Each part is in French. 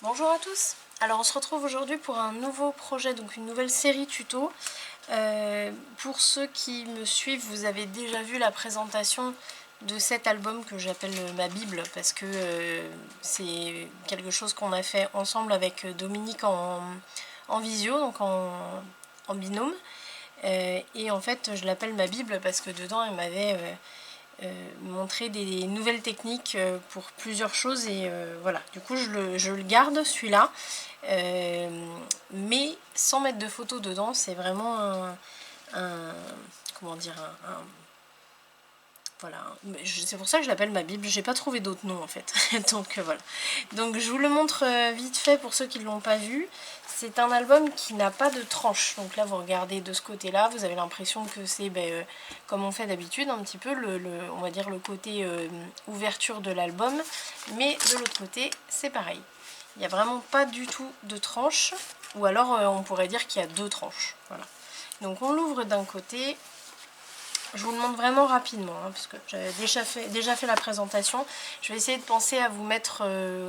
Bonjour à tous. Alors on se retrouve aujourd'hui pour un nouveau projet, donc une nouvelle série tuto. Pour ceux qui me suivent, vous avez déjà vu la présentation de cet album que j'appelle ma Bible, parce que c'est quelque chose qu'on a fait ensemble avec Dominique en visio, donc en binôme. Et en fait je l'appelle ma Bible parce que dedans elle m'avait montrer des nouvelles techniques pour plusieurs choses et voilà, du coup je le garde celui-là, mais sans mettre de photos dedans. C'est vraiment comment dire, voilà, c'est pour ça que je l'appelle ma Bible, j'ai pas trouvé d'autres noms en fait. Donc voilà, donc je vous le montre vite fait pour ceux qui ne l'ont pas vu. C'est un album qui n'a pas de tranche, donc là vous regardez de ce côté là, vous avez l'impression que c'est comme on fait d'habitude un petit peu, on va dire le côté ouverture de l'album, mais de l'autre côté c'est pareil. Il n'y a vraiment pas du tout de tranche, ou alors on pourrait dire qu'il y a deux tranches. Voilà. Donc on l'ouvre d'un côté. Je vous le montre vraiment rapidement, hein, parce que j'avais déjà fait la présentation. Je vais essayer de penser à vous mettre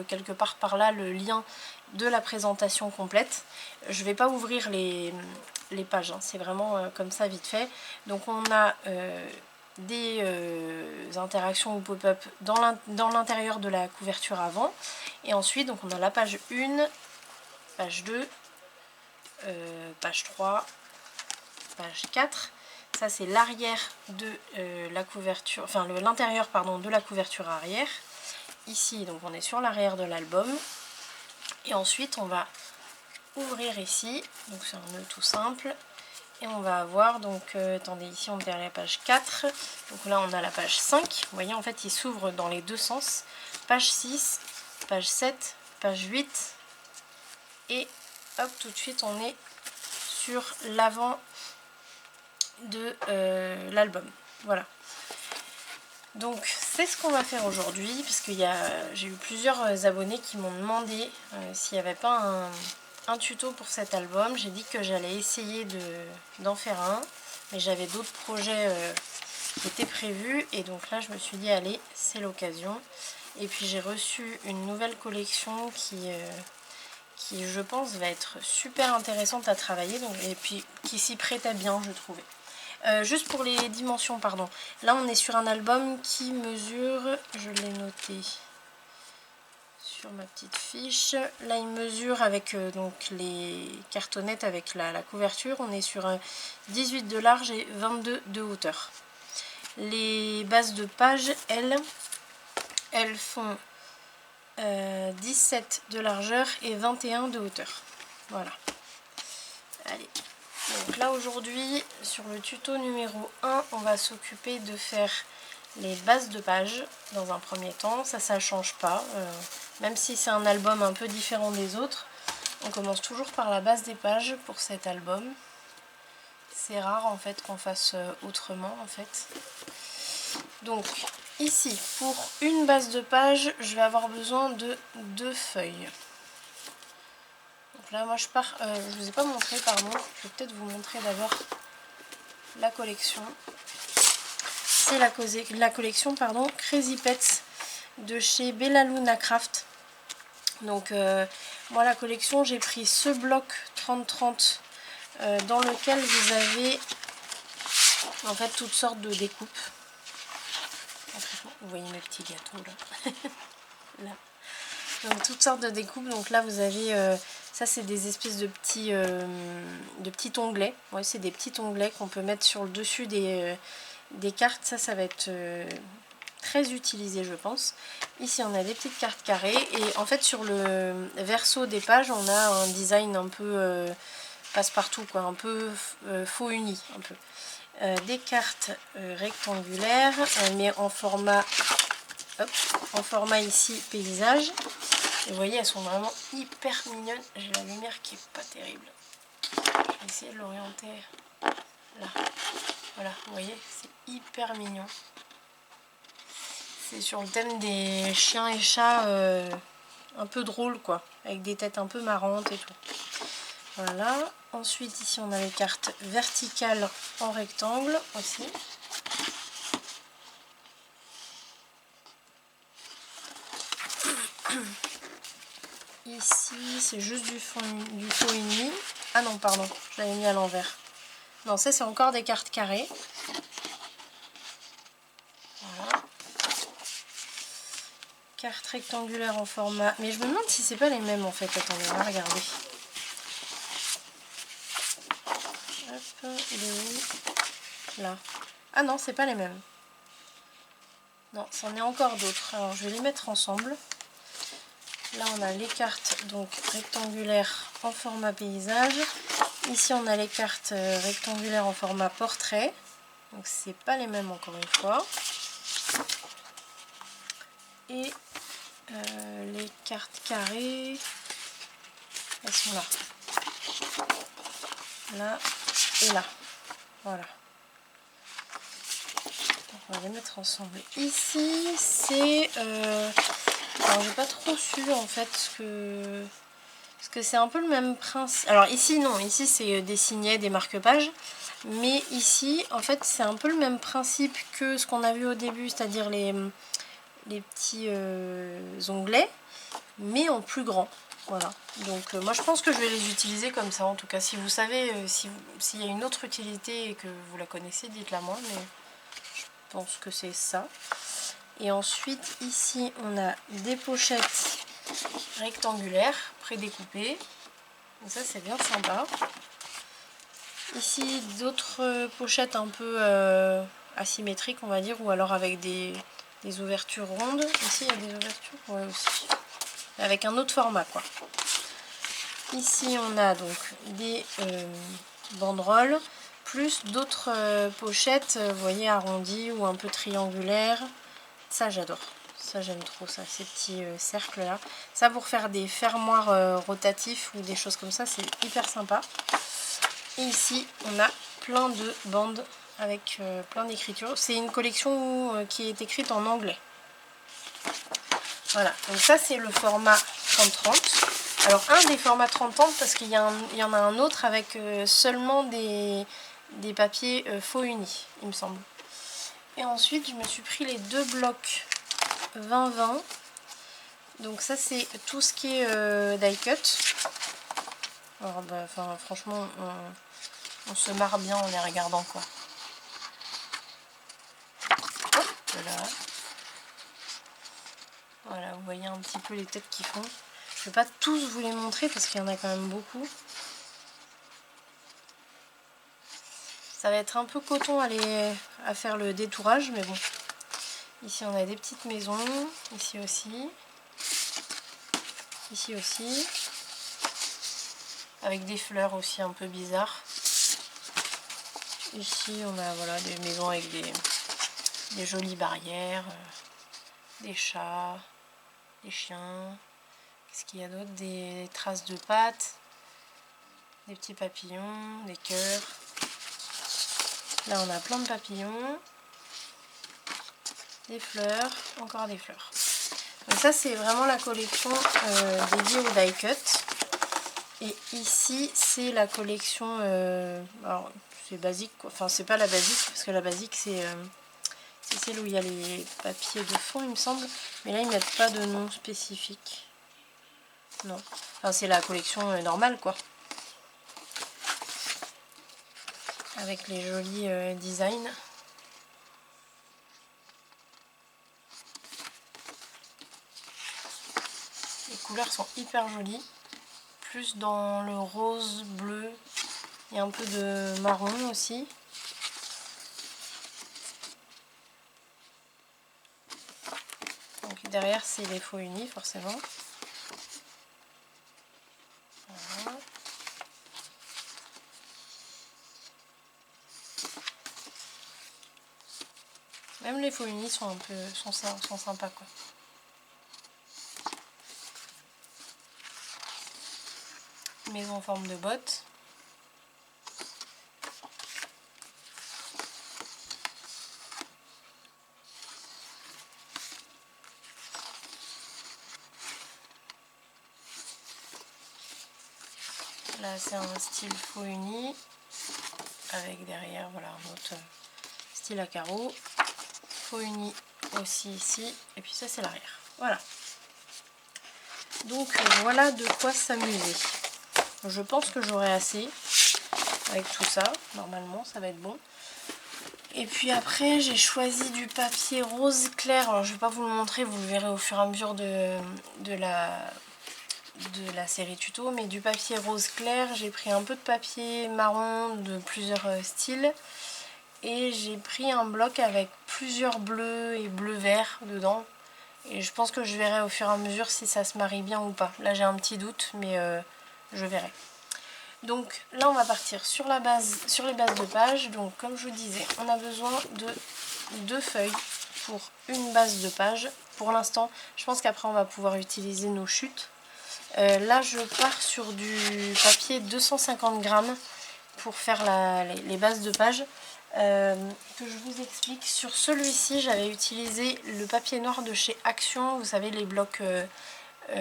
quelque part par là le lien de la présentation complète. Je ne vais pas ouvrir les pages, hein, c'est vraiment comme ça vite fait. Donc on a des interactions ou pop-up dans l'intérieur de la couverture avant. Et ensuite, donc on a la page 1, page 2, page 3, page 4. Ça c'est l'arrière de la couverture, enfin l'intérieur pardon de la couverture arrière. Ici donc on est sur l'arrière de l'album. Et ensuite on va ouvrir ici, donc c'est un nœud tout simple. Et on va avoir donc, attendez, ici on est à la page 4. Donc là on a la page 5. Vous voyez en fait il s'ouvre dans les deux sens. Page 6, page 7, page 8. Et hop, tout de suite on est sur l'avant de l'album. Voilà. Donc c'est ce qu'on va faire aujourd'hui, parce que j'ai eu plusieurs abonnés qui m'ont demandé s'il n'y avait pas un tuto pour cet album. J'ai dit que j'allais essayer d'en faire un, mais j'avais d'autres projets qui étaient prévus, et donc là je me suis dit allez, c'est l'occasion. Et puis j'ai reçu une nouvelle collection qui je pense va être super intéressante à travailler, donc, et puis qui s'y prêtait bien je trouvais. Juste pour les dimensions, pardon. Là, on est sur un album qui mesure, je l'ai noté sur ma petite fiche. Là, il mesure avec donc les cartonnettes avec la couverture. On est sur un 18 de large et 22 de hauteur. Les bases de page, elles font 17 de largeur et 21 de hauteur. Voilà. Allez. Donc là aujourd'hui, sur le tuto numéro 1, on va s'occuper de faire les bases de page dans un premier temps. Ça change pas, même si c'est un album un peu différent des autres. On commence toujours par la base des pages pour cet album. C'est rare en fait qu'on fasse autrement en fait. Donc ici, pour une base de page, je vais avoir besoin de 2 feuilles. Là, moi je pars, je vous ai pas montré, pardon, je vais peut-être vous montrer d'abord la collection. C'est la collection pardon, Crazy Pets de chez Bella Luna Craft. Donc moi la collection, j'ai pris ce bloc 30-30 dans lequel vous avez en fait toutes sortes de découpes. Vous voyez mes petits gâteaux là. Là. Donc toutes sortes de découpes. Donc là vous avez ça, c'est des espèces de petits onglets. Ouais, c'est des petits onglets qu'on peut mettre sur le dessus des cartes. Ça va être très utilisé, je pense. Ici, on a des petites cartes carrées. Et en fait, sur le verso des pages, on a un design un peu passe-partout, quoi, un peu faux uni, un peu. Des cartes rectangulaires, mais en format, hop, en format ici paysage. Et vous voyez, elles sont vraiment hyper mignonnes. J'ai la lumière qui est pas terrible. Je vais essayer de l'orienter là. Voilà, vous voyez, c'est hyper mignon. C'est sur le thème des chiens et chats un peu drôles, quoi. Avec des têtes un peu marrantes et tout. Voilà. Ensuite, ici, on a les cartes verticales en rectangle aussi. Ici, c'est juste du faux uni. Ah non, pardon, je l'avais mis à l'envers. Non, ça, c'est encore des cartes carrées. Voilà. Carte rectangulaire en format... Mais je me demande si c'est pas les mêmes, en fait. Attendez, on va regarder. Hop, il est où? Là. Ah non, c'est pas les mêmes. Non, c'en est encore d'autres. Alors, je vais les mettre ensemble. Là, on a les cartes donc rectangulaires en format paysage. Ici, on a les cartes rectangulaires en format portrait. Donc, c'est pas les mêmes encore une fois. Et les cartes carrées, elles sont là. Là et là. Voilà. Donc, on va les mettre ensemble. Ici, c'est... alors, j'ai pas trop su en fait parce que c'est un peu le même principe. Alors ici non, ici c'est des signets, des marque-pages, mais ici en fait c'est un peu le même principe que ce qu'on a vu au début, c'est-à-dire les petits onglets, mais en plus grand. Voilà, donc moi je pense que je vais les utiliser comme ça. En tout cas, si vous savez, s'il y a une autre utilité et que vous la connaissez, dites-la moi, mais je pense que c'est ça. Et ensuite ici on a des pochettes rectangulaires prédécoupées, donc ça c'est bien sympa. Ici d'autres pochettes un peu asymétriques on va dire, ou alors avec des ouvertures rondes. Ici il y a des ouvertures, ouais aussi, avec un autre format quoi. Ici on a donc des banderoles, plus d'autres pochettes, vous voyez, arrondies ou un peu triangulaires. Ça j'adore, ça j'aime trop ça, ces petits cercles là. Ça pour faire des fermoirs rotatifs ou des choses comme ça, c'est hyper sympa. Et ici on a plein de bandes avec plein d'écritures. C'est une collection qui est écrite en anglais. Voilà, donc ça c'est le format 30-30. Alors un des formats 30-30 parce qu'il y en a un autre avec seulement des papiers faux unis, il me semble. Et ensuite je me suis pris les deux blocs 20-20. Donc ça c'est tout ce qui est die cut. Alors bah, franchement on se marre bien en les regardant quoi. Hop là. Voilà, vous voyez un petit peu les têtes qu'ils font. Je ne vais pas tous vous les montrer parce qu'il y en a quand même beaucoup. Ça va être un peu coton à faire le détourage, mais bon. Ici on a des petites maisons, ici aussi. Ici aussi. Avec des fleurs aussi un peu bizarres. Ici on a voilà, des maisons avec des jolies barrières, des chats, des chiens. Qu'est-ce qu'il y a d'autre? Des traces de pattes, des petits papillons, des cœurs. Là on a plein de papillons, des fleurs, encore des fleurs. Donc ça c'est vraiment la collection dédiée au die cut. Et ici c'est la collection, alors c'est basique, enfin c'est pas la basique parce que la basique c'est celle où il y a les papiers de fond il me semble, mais là ils mettent pas de nom spécifique. Non, enfin c'est la collection normale quoi. Avec les jolis designs. Les couleurs sont hyper jolies. Plus dans le rose, bleu et un peu de marron aussi. Donc derrière c'est les faux unis forcément. Voilà. Même les faux unis sont sont sympas quoi. Maison en forme de botte. Là c'est un style faux uni avec derrière voilà un autre style à carreaux. Faux uni aussi ici et puis ça c'est l'arrière. Voilà. Donc voilà de quoi s'amuser. Je pense que j'aurai assez avec tout ça. Normalement ça va être bon. Et puis après j'ai choisi du papier rose clair. Alors je vais pas vous le montrer, vous le verrez au fur et à mesure de la série tuto. Mais du papier rose clair, j'ai pris un peu de papier marron de plusieurs styles. Et j'ai pris un bloc avec plusieurs bleus et bleu vert dedans. Et je pense que je verrai au fur et à mesure si ça se marie bien ou pas. Là j'ai un petit doute, mais je verrai. Donc là on va partir sur les bases de page. Donc comme je vous disais, on a besoin de 2 feuilles pour une base de page. Pour l'instant, je pense qu'après on va pouvoir utiliser nos chutes. Là je pars sur du papier 250 grammes pour faire les bases de page. Que je vous explique. Sur celui-ci, j'avais utilisé le papier noir de chez Action, vous savez, les blocs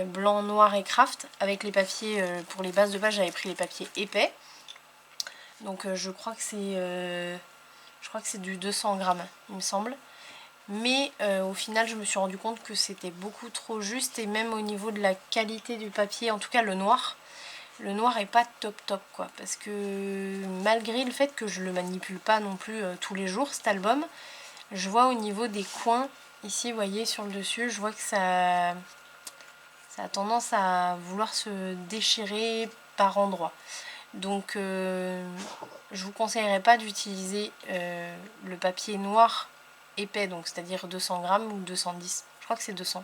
blanc, noir et craft. Avec les papiers pour les bases de page, j'avais pris les papiers épais. Donc je crois que c'est du 200 grammes, il me semble. Mais au final, je me suis rendu compte que c'était beaucoup trop juste, et même au niveau de la qualité du papier, en tout cas le noir est pas top quoi, parce que malgré le fait que je le manipule pas non plus tous les jours cet album, je vois au niveau des coins ici, vous voyez sur le dessus, je vois que ça a tendance à vouloir se déchirer par endroits. Donc je vous conseillerais pas d'utiliser le papier noir épais, donc c'est-à-dire 200 grammes ou 210, je crois que c'est 200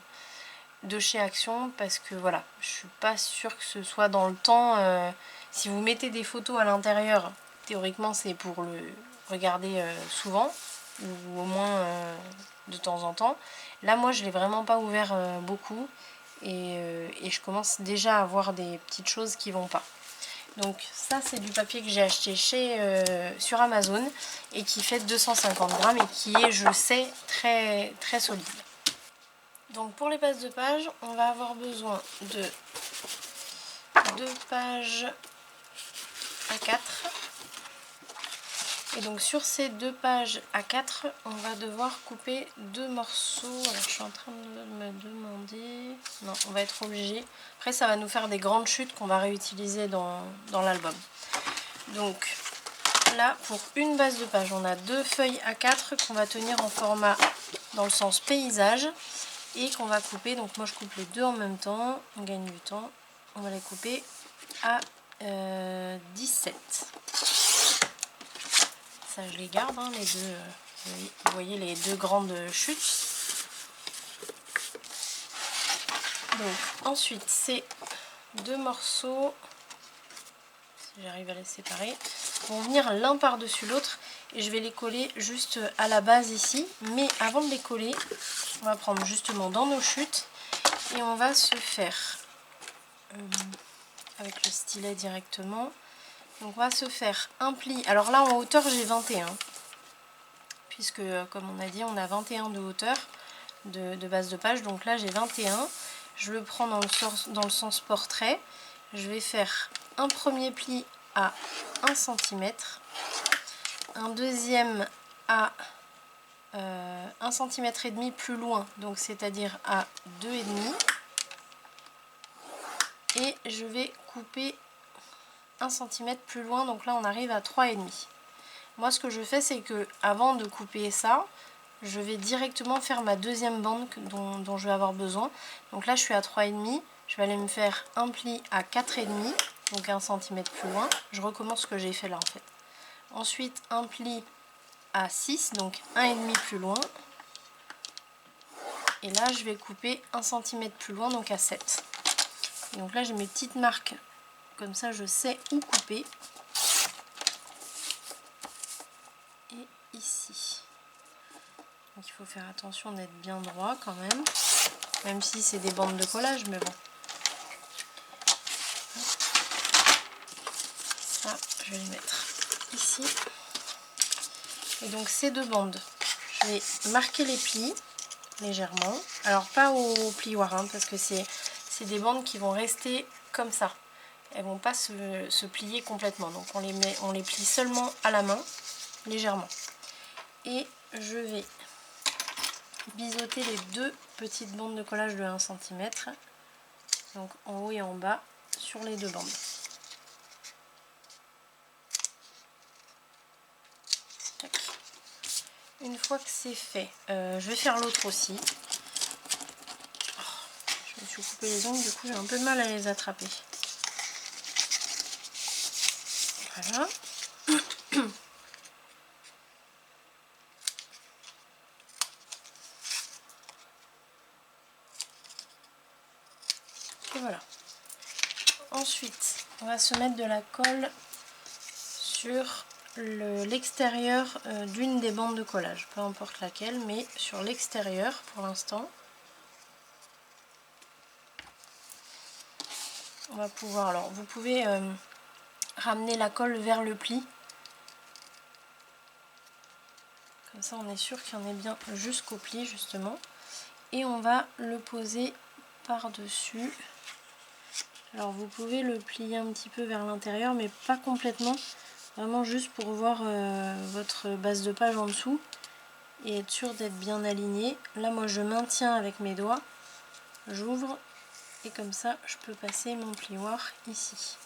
de chez Action, parce que voilà, je suis pas sûre que ce soit dans le temps. Si vous mettez des photos à l'intérieur, théoriquement c'est pour le regarder souvent, ou au moins de temps en temps. Là moi je l'ai vraiment pas ouvert beaucoup, et je commence déjà à voir des petites choses qui vont pas. Donc ça c'est du papier que j'ai acheté sur Amazon et qui fait 250 grammes et qui est, je sais, très très solide. Donc pour les bases de page, on va avoir besoin de 2 pages A4. Et donc sur ces 2 pages A4, on va devoir couper 2 morceaux. Alors je suis en train de me demander... Non, on va être obligé. Après ça va nous faire des grandes chutes qu'on va réutiliser dans l'album. Donc là, pour une base de page, on a 2 feuilles A4 qu'on va tenir en format dans le sens paysage. Et qu'on va couper, donc moi je coupe les deux en même temps, on gagne du temps, on va les couper à 17. Ça je les garde, hein, les deux, vous voyez les 2 grandes chutes. Donc ensuite ces 2 morceaux, si j'arrive à les séparer, vont venir l'un par-dessus l'autre, et je vais les coller juste à la base ici. Mais avant de les coller, on va prendre justement dans nos chutes et on va se faire avec le stylet directement. Donc on va se faire un pli. Alors là en hauteur j'ai 21, puisque comme on a dit on a 21 de hauteur de base de page. Donc là j'ai 21. Je le prends dans le sens portrait. Je vais faire un premier pli à 1 cm, un deuxième à 1 cm et demi plus loin, donc c'est-à-dire à 2,5, et je vais couper 1 cm plus loin, donc là on arrive à 3,5. Moi ce que je fais, c'est que avant de couper ça, je vais directement faire ma deuxième bande dont je vais avoir besoin. Donc là je suis à 3,5, je vais aller me faire un pli à 4,5, donc 1 cm plus loin. Je recommence ce que j'ai fait là en fait. Ensuite un pli à 6, donc 1,5 plus loin. Et là je vais couper 1 cm plus loin, donc à 7. Et donc là j'ai mes petites marques, comme ça je sais où couper. Et ici. Donc il faut faire attention d'être bien droit quand même si c'est des bandes de collage, mais bon. Ça, je vais les mettre ici. Et donc ces 2 bandes, je vais marquer les plis légèrement. Alors pas au plioir, hein, parce que c'est des bandes qui vont rester comme ça. Elles vont pas se plier complètement. Donc on les plie seulement à la main, légèrement. Et je vais biseauter les 2 petites bandes de collage de 1 cm. Donc en haut et en bas sur les deux bandes. Tac. Une fois que c'est fait, je vais faire l'autre aussi. Je me suis coupé les ongles, du coup j'ai un peu de mal à les attraper. Voilà. Et voilà. Ensuite, on va se mettre de la colle sur l'extérieur d'une des bandes de collage, peu importe laquelle, mais sur l'extérieur pour l'instant. On va pouvoir, alors vous pouvez ramener la colle vers le pli. Comme ça on est sûr qu'il y en ait bien jusqu'au pli justement. Et on va le poser par-dessus. Alors vous pouvez le plier un petit peu vers l'intérieur mais pas complètement. Vraiment juste pour voir votre base de page en dessous. Et être sûr d'être bien aligné. Là moi je maintiens avec mes doigts. J'ouvre et comme ça je peux passer mon plioir ici.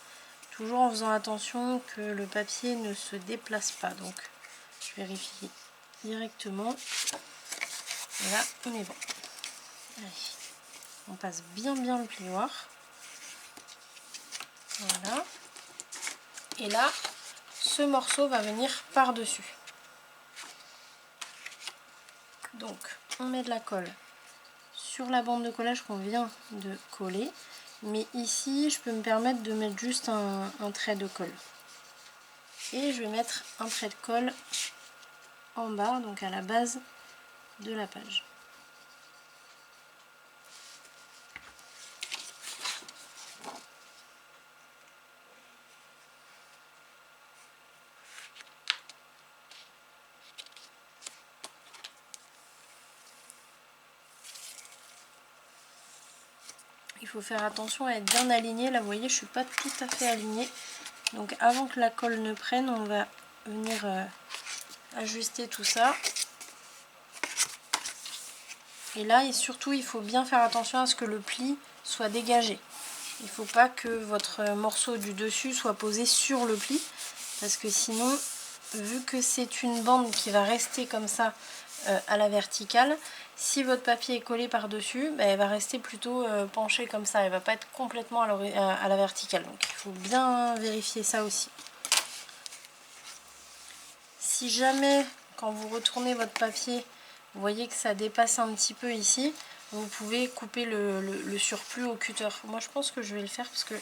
Toujours en faisant attention que le papier ne se déplace pas. Donc je vérifie directement. Et là on est bon. Allez. On passe bien le plioir. Voilà. Et là, ce morceau va venir par-dessus. Donc, on met de la colle sur la bande de collage qu'on vient de coller. Mais ici, je peux me permettre de mettre juste un trait de colle. Et je vais mettre un trait de colle en bas, donc à la base de la page. Il faut faire attention à être bien aligné. Là, vous voyez, je ne suis pas tout à fait alignée. Donc, avant que la colle ne prenne, on va venir ajuster tout ça. Et là, et surtout, il faut bien faire attention à ce que le pli soit dégagé. Il ne faut pas que votre morceau du dessus soit posé sur le pli. Parce que sinon, vu que c'est une bande qui va rester comme ça à la verticale, si votre papier est collé par-dessus, bah, elle va rester plutôt penchée comme ça. Elle ne va pas être complètement à la verticale. Donc il faut bien vérifier ça aussi. Si jamais, quand vous retournez votre papier, vous voyez que ça dépasse un petit peu ici, vous pouvez couper le surplus au cutter. Moi je pense que je vais le faire parce que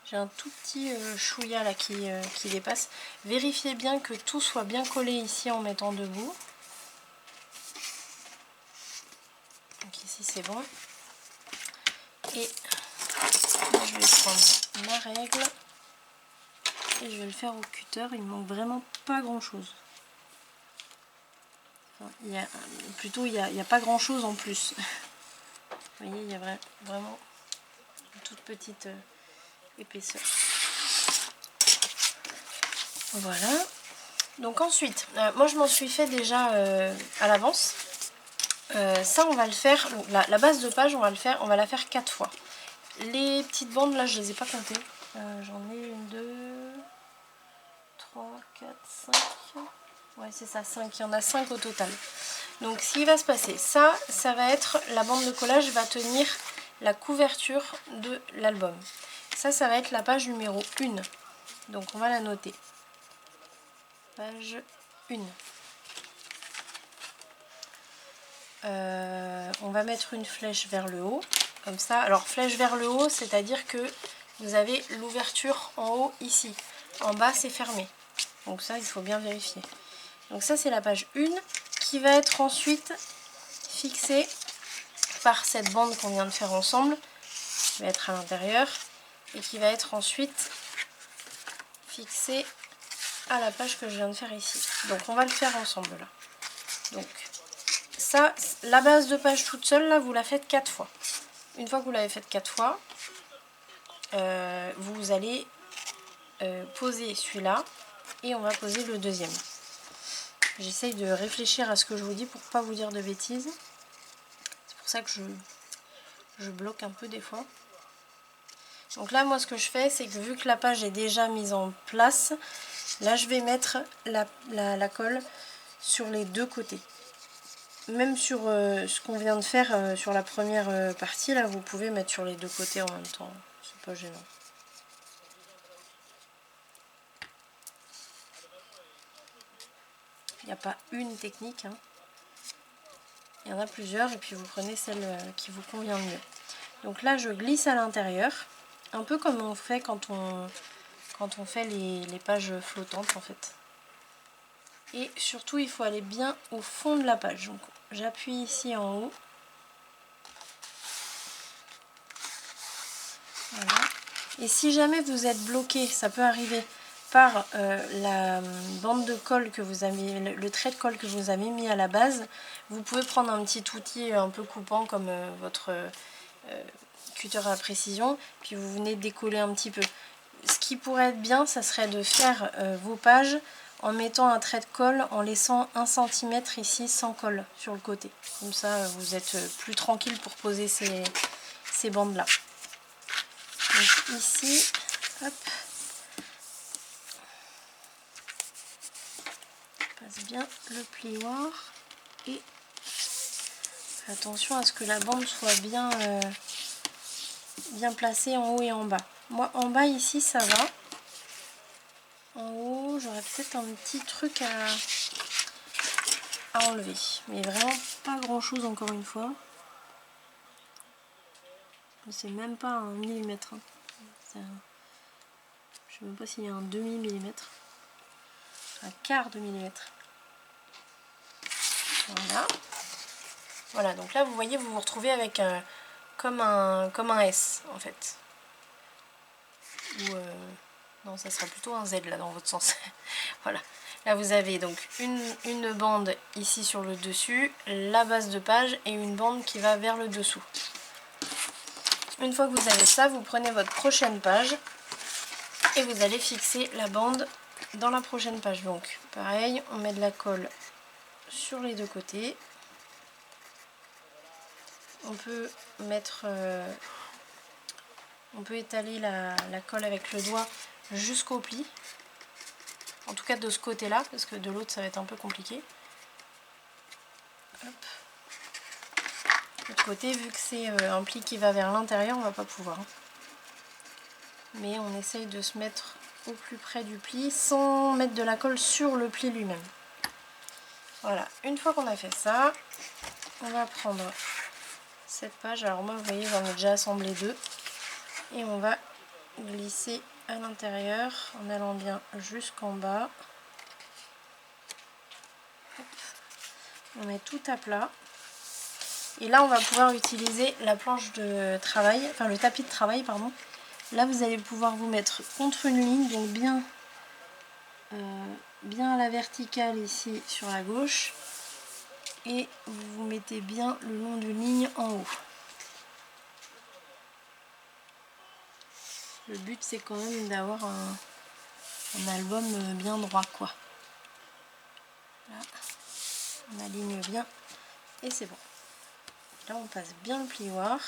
j'ai un tout petit chouïa là qui dépasse. Vérifiez bien que tout soit bien collé ici en mettant debout. Donc ici c'est bon. Et je vais prendre ma règle et je vais le faire au cutter. Il ne manque vraiment pas grand chose. Enfin, il n'y a pas grand chose en plus. Vous voyez, il y a vraiment une toute petite épaisseur. Voilà. Donc ensuite, moi je m'en suis fait déjà à l'avance. Ça on va le faire, la base de page on va la faire 4 fois. Les petites bandes là je les ai pas comptées. J'en ai 1, 2, 3, 4, 5. Ouais c'est ça, 5. Il y en a 5 au total. Donc ce qui va se passer, ça va être, la bande de collage va tenir la couverture de l'album. Ça va être la page numéro 1. Donc on va la noter. Page 1. On va mettre une flèche vers le haut, comme ça. Alors flèche vers le haut, c'est-à-dire que vous avez l'ouverture en haut ici. En bas, c'est fermé. Donc ça, il faut bien vérifier. Donc ça, c'est la page 1 qui va être ensuite fixée par cette bande qu'on vient de faire ensemble, qui va être à l'intérieur, et qui va être ensuite fixée à la page que je viens de faire ici. Donc on va le faire ensemble là. Donc ça, la base de page toute seule, là, vous la faites 4 fois. Une fois que vous l'avez faite 4 fois, vous allez poser celui-là et on va poser le deuxième. J'essaye de réfléchir à ce que je vous dis pour pas vous dire de bêtises. C'est pour ça que je bloque un peu des fois. Donc là moi ce que je fais c'est que vu que la page est déjà mise en place, là je vais mettre la colle sur les deux côtés. Même sur ce qu'on vient de faire sur la première partie, là vous pouvez mettre sur les deux côtés en même temps, c'est pas gênant. Il n'y a pas une technique, hein. Il y en a plusieurs et puis vous prenez celle qui vous convient le mieux. Donc là je glisse à l'intérieur, un peu comme on fait quand on fait les pages flottantes en fait. Et surtout il faut aller bien au fond de la page. Donc j'appuie ici en haut. Voilà. Et si jamais vous êtes bloqué, ça peut arriver par la bande de colle que vous avez, le trait de colle que vous avez mis à la base, vous pouvez prendre un petit outil un peu coupant comme votre cutter à précision, puis vous venez décoller un petit peu. Ce qui pourrait être bien, ça serait de faire vos pages en mettant un trait de colle, en laissant 1 cm ici sans colle sur le côté. Comme ça, vous êtes plus tranquille pour poser ces bandes-là. Donc ici, hop, on passe bien le plioir et attention à ce que la bande soit bien placée en haut et en bas. Moi en bas ici ça va. En haut j'aurais peut-être un petit truc à enlever. Mais vraiment pas grand chose encore une fois. C'est même pas un millimètre. Hein. Je sais même pas s'il y a un demi-millimètre. Un quart de millimètre. Voilà. Voilà, donc là vous voyez, vous vous retrouvez avec comme un S en fait. Ou non, ça sera plutôt un Z là dans votre sens. Voilà. Là vous avez donc une bande ici sur le dessus, la base de page et une bande qui va vers le dessous. Une fois que vous avez ça, vous prenez votre prochaine page et vous allez fixer la bande dans la prochaine page. Donc pareil, on met de la colle sur les deux côtés. On peut mettre, on peut étaler la colle avec le doigt jusqu'au pli. En tout cas de ce côté-là, parce que de l'autre ça va être un peu compliqué. Hop. De l'autre côté, vu que c'est un pli qui va vers l'intérieur, on va pas pouvoir. Mais on essaye de se mettre au plus près du pli sans mettre de la colle sur le pli lui-même. Voilà, une fois qu'on a fait ça, on va prendre cette page. Alors moi vous voyez j'en ai déjà assemblé deux. Et on va glisser à l'intérieur en allant bien jusqu'en bas. Hop. On met tout à plat. Et là on va pouvoir utiliser la planche de travail, enfin le tapis de travail pardon. Là vous allez pouvoir vous mettre contre une ligne, donc bien à la verticale ici sur la gauche. Et vous vous mettez bien le long d'une ligne en haut. Le but c'est quand même d'avoir un album bien droit quoi. Là, on aligne bien et c'est bon. Là on passe bien le plioir.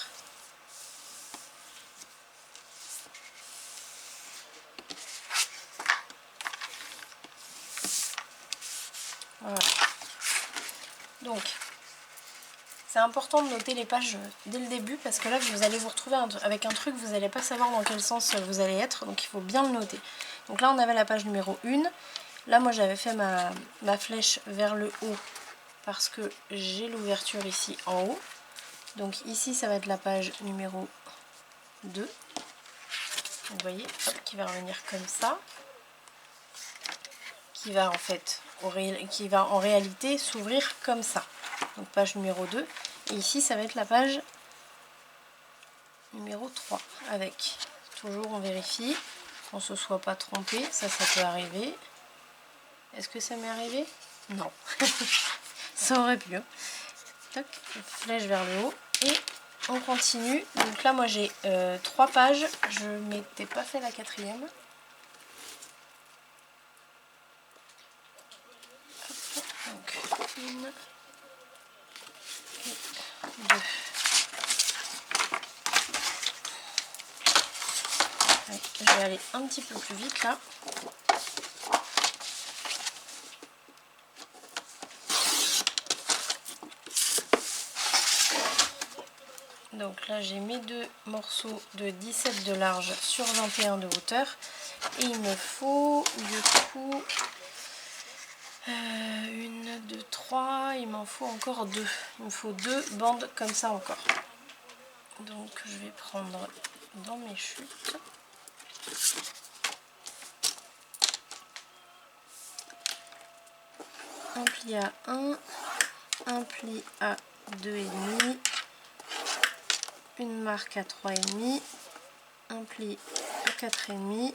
Voilà. Donc c'est important de noter les pages dès le début parce que là vous allez vous retrouver avec un truc, vous n'allez pas savoir dans quel sens vous allez être, donc il faut bien le noter. Donc là on avait la page numéro 1, là moi j'avais fait ma flèche vers le haut parce que j'ai l'ouverture ici en haut. Donc ici ça va être la page numéro 2. Vous voyez, hop, qui va revenir comme ça. Qui va en réalité s'ouvrir comme ça. Donc page numéro 2. Et ici ça va être la page numéro 3. Avec, toujours on vérifie qu'on ne se soit pas trompé. Ça peut arriver. Est-ce que ça m'est arrivé? Non. Ça aurait pu. Hein. Toc, flèche vers le haut. Et on continue. Donc là moi j'ai 3 pages. Je m'étais pas fait la 4e. Donc 1 et 2. Ouais, je vais aller un petit peu plus vite là. Donc là j'ai mes deux morceaux de 17 de large sur 21 de hauteur. Et il me faut du coup 1, 2, 3, il m'en faut encore 2. Il me faut 2 bandes comme ça encore. Donc je vais prendre dans mes chutes. Un pli à 1, un pli à 2,5, une marque à 3,5, un pli à 4,5,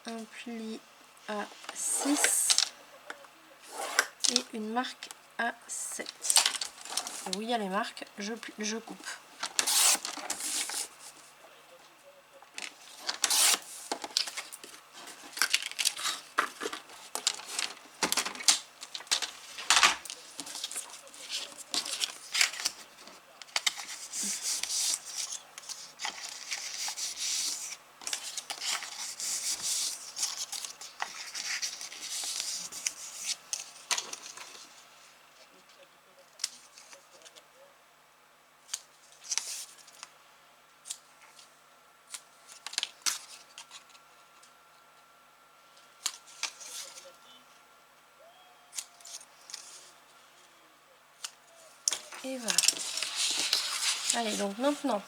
un pli à 6 et une marque à 7. Et où il y a les marques, je coupe. Et voilà. Allez, donc maintenant,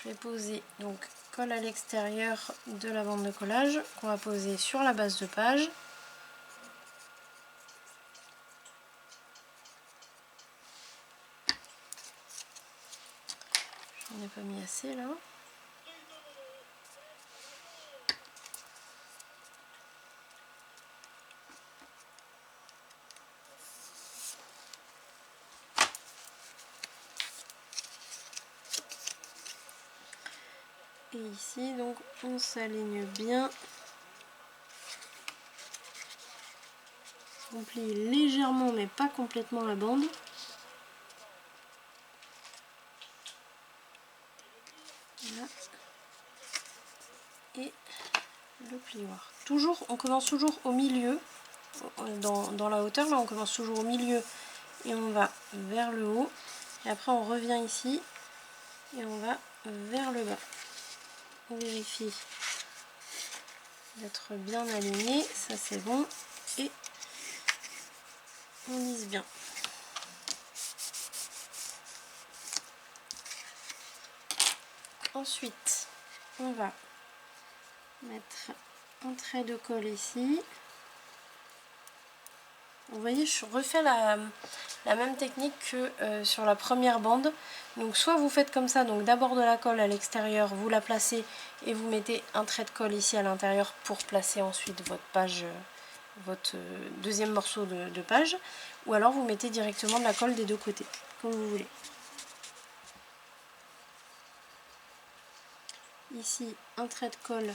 je vais poser donc colle à l'extérieur de la bande de collage qu'on va poser sur la base de page. J'en ai pas mis assez là. Et ici, donc, on s'aligne bien. On plie légèrement, mais pas complètement la bande. Là. Et le plioir. Toujours, on commence toujours au milieu. Dans la hauteur, là, on commence toujours au milieu. Et on va vers le haut. Et après, on revient ici. Et on va vers le bas. On vérifie d'être bien aligné, ça c'est bon, et on lisse bien. Ensuite, on va mettre un trait de colle ici. Vous voyez, je refais la même technique que sur la première bande. Donc soit vous faites comme ça, donc d'abord de la colle à l'extérieur, vous la placez et vous mettez un trait de colle ici à l'intérieur pour placer ensuite votre page, votre deuxième morceau de page. Ou alors vous mettez directement de la colle des deux côtés, comme vous voulez. Ici, un trait de colle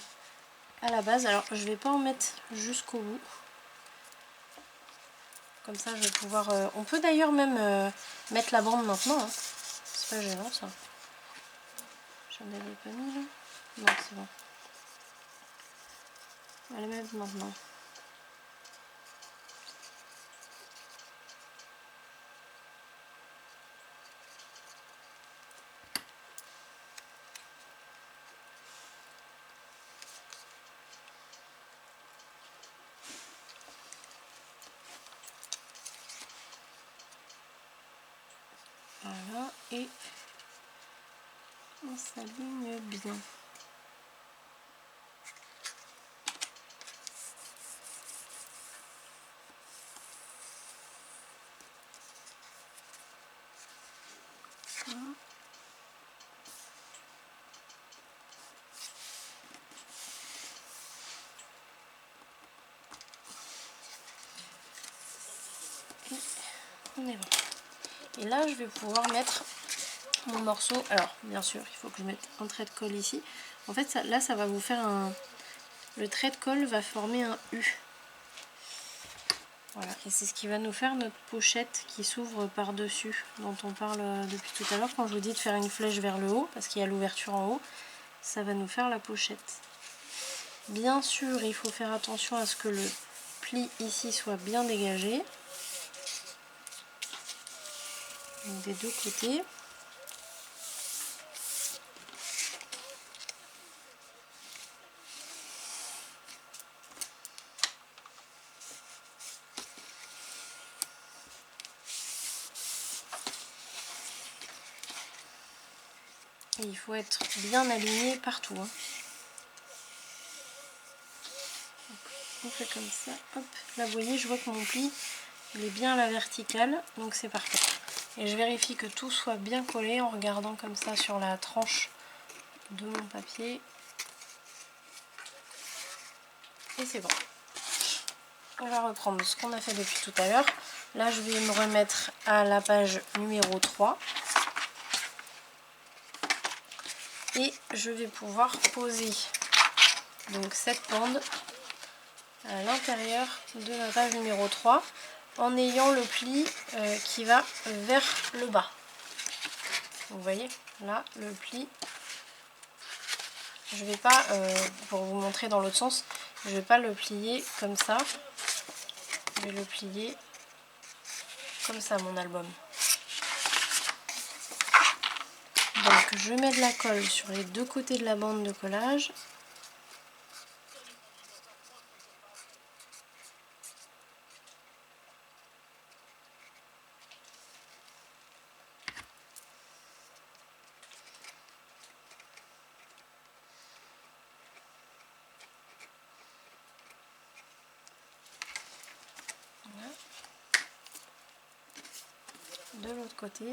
à la base. Alors je ne vais pas en mettre jusqu'au bout. Comme ça, je vais pouvoir... on peut d'ailleurs même mettre la bande maintenant. Hein. C'est pas gênant, ça. J'en avais pas mis, là. Non, c'est bon. On va la mettre maintenant. Voilà, et on s'aligne bien. Et on est bon. Et là, je vais pouvoir mettre mon morceau. Alors, bien sûr, il faut que je mette un trait de colle ici. En fait, là, ça va vous faire un... Le trait de colle va former un U. Voilà, et c'est ce qui va nous faire notre pochette qui s'ouvre par-dessus, dont on parle depuis tout à l'heure quand je vous dis de faire une flèche vers le haut, parce qu'il y a l'ouverture en haut, ça va nous faire la pochette. Bien sûr, il faut faire attention à ce que le pli ici soit bien dégagé, donc des deux côtés. Et il faut être bien aligné partout. Hein. On fait comme ça. Hop. Là, vous voyez, je vois que mon pli il est bien à la verticale, donc c'est parfait. Et je vérifie que tout soit bien collé en regardant comme ça sur la tranche de mon papier. Et c'est bon. On va reprendre ce qu'on a fait depuis tout à l'heure. Là, je vais me remettre à la page numéro 3. Et je vais pouvoir poser donc cette bande à l'intérieur de la page numéro 3 en ayant le pli qui va vers le bas. Vous voyez, là, le pli, je vais pas, pour vous montrer dans l'autre sens, je vais pas le plier comme ça, je vais le plier comme ça, mon album. Donc je mets de la colle sur les deux côtés de la bande de collage. Voilà. De l'autre côté.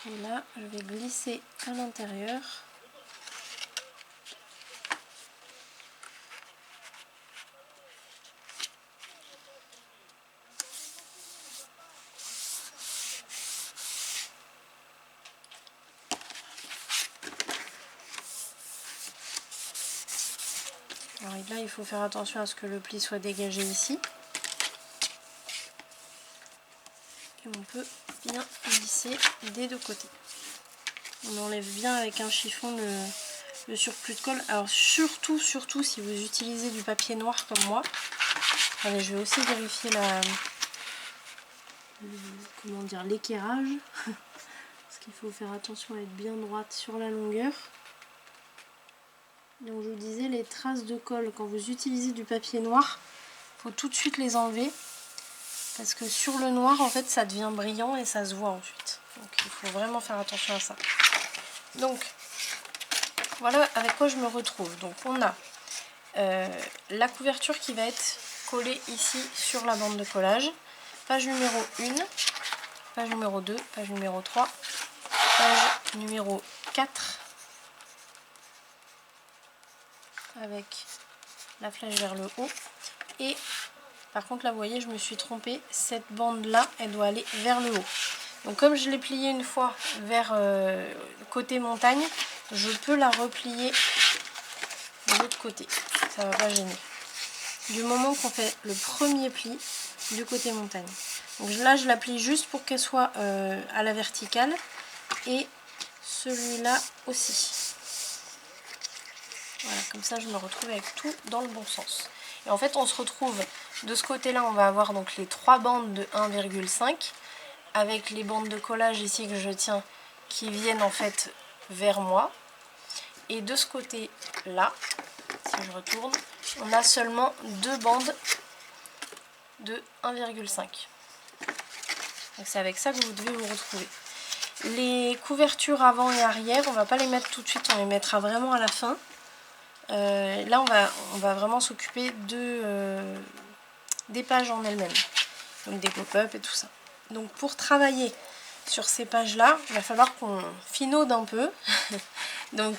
Et là, je vais glisser à l'intérieur. Alors là, il faut faire attention à ce que le pli soit dégagé ici. Et on peut bien glisser des deux côtés. On enlève bien avec un chiffon le surplus de colle. Alors surtout si vous utilisez du papier noir comme moi. Allez, je vais aussi vérifier l'équerrage. Parce qu'il faut faire attention à être bien droite sur la longueur. Donc je vous disais, les traces de colle, quand vous utilisez du papier noir, il faut tout de suite les enlever. Parce que sur le noir, en fait, ça devient brillant et ça se voit ensuite. Donc il faut vraiment faire attention à ça. Donc, voilà avec quoi je me retrouve. Donc on a la couverture qui va être collée ici sur la bande de collage. Page numéro 1, page numéro 2, page numéro 3, page numéro 4. Avec la flèche vers le haut. Et par contre là vous voyez je me suis trompée, cette bande là elle doit aller vers le haut. Donc comme je l'ai pliée une fois vers côté montagne, je peux la replier de l'autre côté, ça va pas gêner. Du moment qu'on fait le premier pli du côté montagne. Donc là je la plie juste pour qu'elle soit à la verticale et celui-là aussi. Voilà, comme ça je me retrouve avec tout dans le bon sens. Et en fait on se retrouve de ce côté-là, on va avoir donc les trois bandes de 1,5 avec les bandes de collage ici que je tiens qui viennent en fait vers moi. Et de ce côté-là, si je retourne, on a seulement deux bandes de 1,5. Donc c'est avec ça que vous devez vous retrouver. Les couvertures avant et arrière, on va pas les mettre tout de suite, on les mettra vraiment à la fin. Là on va vraiment s'occuper des pages en elles-mêmes, donc des pop-up et tout ça. Donc pour travailler sur ces pages là, il va falloir qu'on finaude un peu. Donc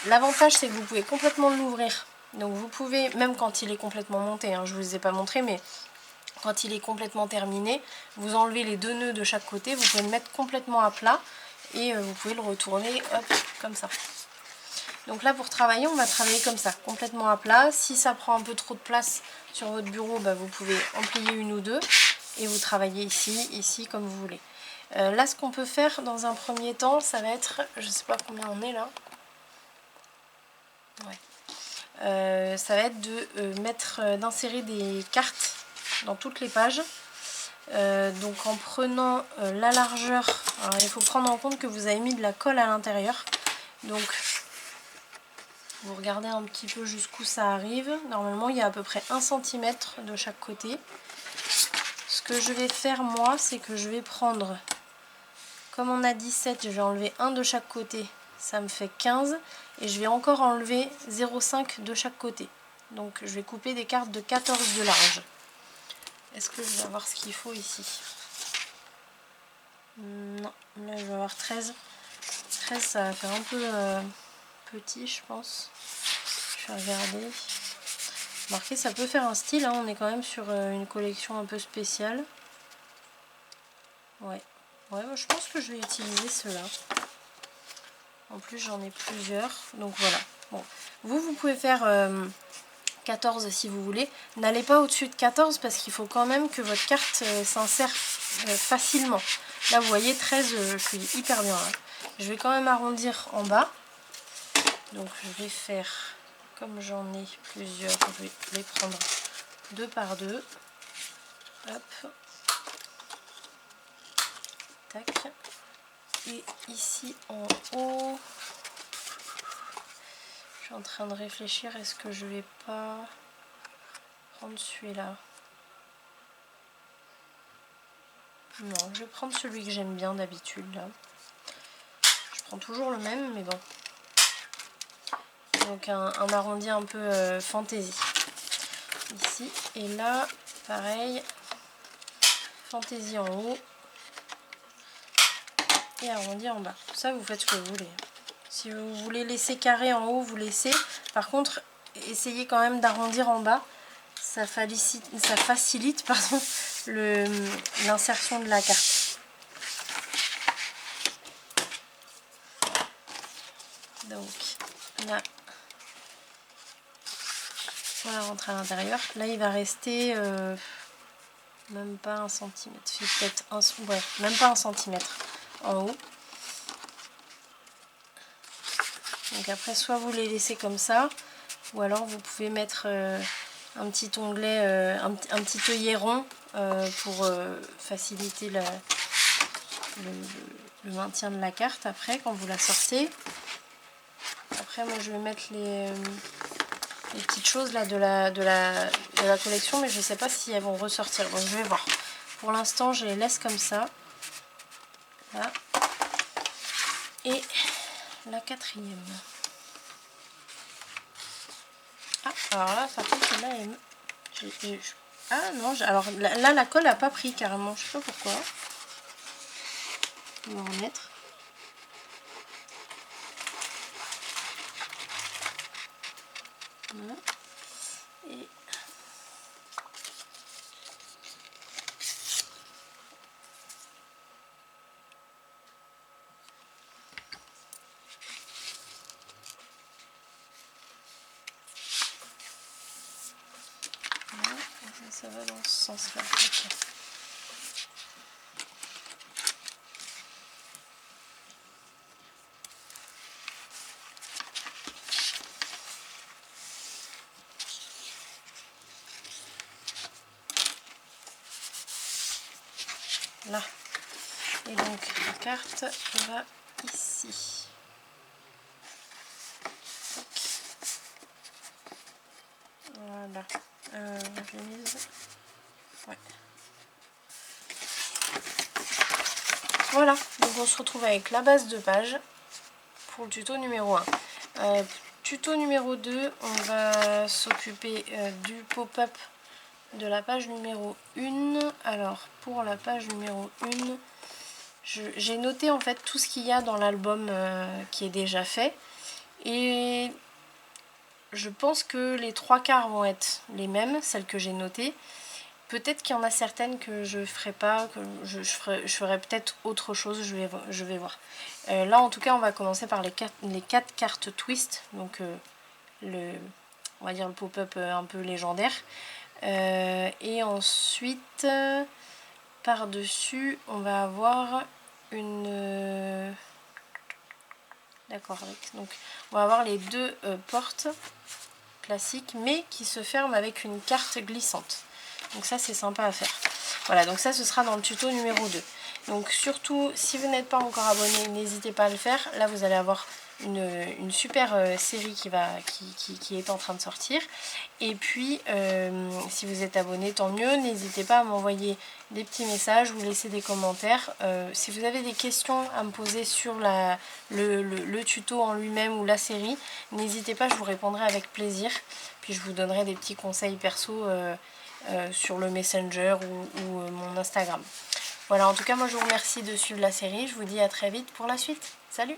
l'avantage c'est que vous pouvez complètement l'ouvrir, donc vous pouvez, même quand il est complètement monté, hein, je ne vous ai pas montré, mais quand il est complètement terminé, vous enlevez les deux nœuds de chaque côté, vous pouvez le mettre complètement à plat et vous pouvez le retourner, hop, comme ça. Donc là pour travailler, on va travailler comme ça, complètement à plat. Si ça prend un peu trop de place sur votre bureau, bah, vous pouvez en plier une ou deux et vous travaillez ici, ici, comme vous voulez. Là ce qu'on peut faire dans un premier temps, ça va être, je sais pas combien on est là. Ouais. Ça va être d'insérer des cartes dans toutes les pages. Donc en prenant la largeur, alors il faut prendre en compte que vous avez mis de la colle à l'intérieur. Donc vous regardez un petit peu jusqu'où ça arrive. Normalement il y a à peu près 1 cm de chaque côté. Ce que je vais faire moi, c'est que je vais prendre, comme on a 17, je vais enlever 1 de chaque côté. Ça me fait 15 et je vais encore enlever 0,5 de chaque côté. Donc je vais couper des cartes de 14 de large. Est-ce que je vais avoir ce qu'il faut ici? Non, là je vais avoir 13. 13 ça va faire un peu petit je pense. Je vais regarder. Remarquez, ça peut faire un style, hein. On est quand même sur une collection un peu spéciale. Ouais, je pense que je vais utiliser ceux-là. En plus j'en ai plusieurs, donc voilà. Bon, vous pouvez faire 14 si vous voulez. N'allez pas au-dessus de 14 parce qu'il faut quand même que votre carte s'insère facilement. Là vous voyez 13, je suis hyper bien là. Je vais quand même arrondir en bas. Donc je vais faire, comme j'en ai plusieurs, je vais les prendre 2 par 2. Hop. Tac. Et ici en haut, je suis en train de réfléchir, est-ce que je vais pas prendre celui-là? Non, je vais prendre celui que j'aime bien d'habitude là. Je prends toujours le même, mais bon. Donc un arrondi un peu fantaisie. Ici et là, pareil. Fantaisie en haut. Et arrondi en bas. Ça, vous faites ce que vous voulez. Si vous voulez laisser carré en haut, vous laissez. Par contre, essayez quand même d'arrondir en bas. Ça facilite pardon, l'insertion de la carte. Donc là, on la rentre à l'intérieur. Là, il va rester même pas 1 cm. Peut-être même pas 1 cm en haut. Donc après, soit vous les laissez comme ça, ou alors vous pouvez mettre un petit onglet, un petit œillet rond pour faciliter le maintien de la carte après quand vous la sortez. Après moi je vais mettre les petites choses là de la collection, mais je ne sais pas si elles vont ressortir, donc je vais voir. Pour l'instant je les laisse comme ça. Là. Et la quatrième. Ah, alors là par contre celle-là ah non, alors là la colle n'a pas pris carrément, je sais pas pourquoi. On va en remettre. Voilà. Et voilà. Ça va dans ce sens-là. Okay. Là. Et donc la carte va ici. Voilà. J'ai mise. Ouais. Voilà. Donc on se retrouve avec la base de page pour le tuto numéro 1. Tuto numéro 2, on va s'occuper du pop-up de la page numéro 1. Alors pour la page numéro 1, j'ai noté en fait tout ce qu'il y a dans l'album qui est déjà fait, et je pense que les 3/4 vont être les mêmes, celles que j'ai notées, Peut-être qu'il y en a certaines que je ferai pas, que je ferai peut-être autre chose, je vais voir. Là en tout cas on va commencer par les 4 cartes twist, donc on va dire le pop-up un peu légendaire. Et ensuite par dessus on va avoir une... D'accord, donc on va avoir les 2 portes classiques mais qui se ferment avec une carte glissante. Donc ça c'est sympa à faire. Voilà, donc ça ce sera dans le tuto numéro 2. Donc surtout, si vous n'êtes pas encore abonné, n'hésitez pas à le faire. Là vous allez avoir une super série qui est en train de sortir. Et puis si vous êtes abonné, tant mieux. N'hésitez pas à m'envoyer des petits messages ou laisser des commentaires. Si vous avez des questions à me poser sur le tuto en lui-même ou la série, n'hésitez pas, je vous répondrai avec plaisir. Puis je vous donnerai des petits conseils perso sur le Messenger ou mon Instagram. Voilà, en tout cas moi je vous remercie de suivre la série, je vous dis à très vite pour la suite. Salut!